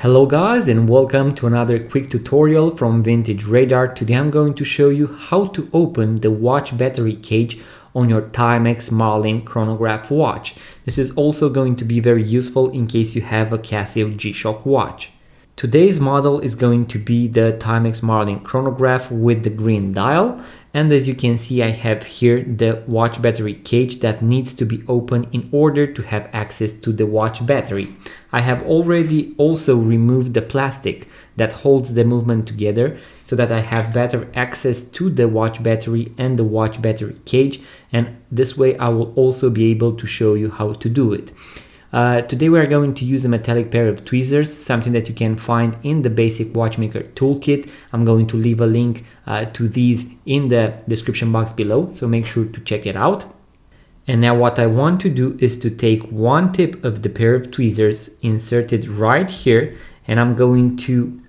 Hello guys, and welcome to another quick tutorial from Vintage Radar. Today I'm going to show you how to open the watch battery cage on your Timex Marlin chronograph watch. This is also going to be very useful in case you have a Casio G-Shock watch. Today's model is going to be the Timex Marlin chronograph with the green dial, and as you can see I have here the watch battery cage that needs to be opened in order to have access to the watch battery. I have already also removed the plastic that holds the movement together so that I have better access to the watch battery and the watch battery cage, and this way I will also be able to show you how to do it. Today we are going to use a metallic pair of tweezers, something that you can find in the basic watchmaker toolkit. I'm going to leave a link to these in the description box below, so make sure to check it out. And now what I want to do is to take one tip of the pair of tweezers, insert it right here, and I'm going to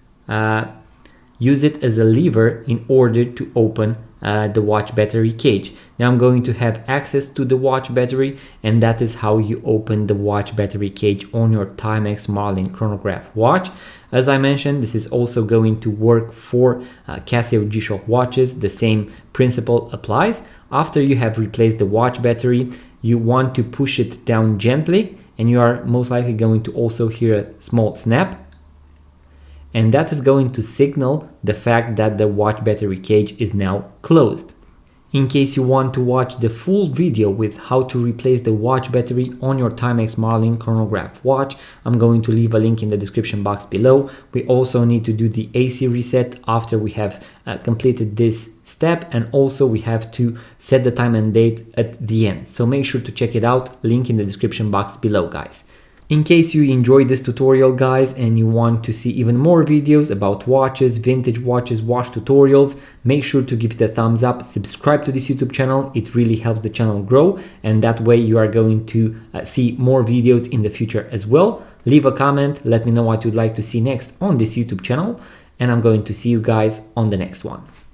use it as a lever in order to open the watch battery cage. Now I'm going to have access to the watch battery, and that is how you open the watch battery cage on your Timex Marlin chronograph watch. As I mentioned, this is also going to work for Casio G-Shock watches. The same principle applies. After you have replaced the watch battery, you want to push it down gently, and you are most likely going to also hear a small snap. And that is going to signal the fact that the watch battery cage is now closed. In case you want to watch the full video with how to replace the watch battery on your Timex Marlin chronograph watch, I'm going to leave a link in the description box below. We also need to do the AC reset after we have completed this step, and also we have to set the time and date at the end. So make sure to check it out, link in the description box below, guys. In case you enjoyed this tutorial, guys, and you want to see even more videos about watches, vintage watches, watch tutorials, make sure to give it a thumbs up, subscribe to this YouTube channel. It really helps the channel grow, and that way you are going to see more videos in the future as well. Leave a comment, let me know what you'd like to see next on this YouTube channel, and I'm going to see you guys on the next one.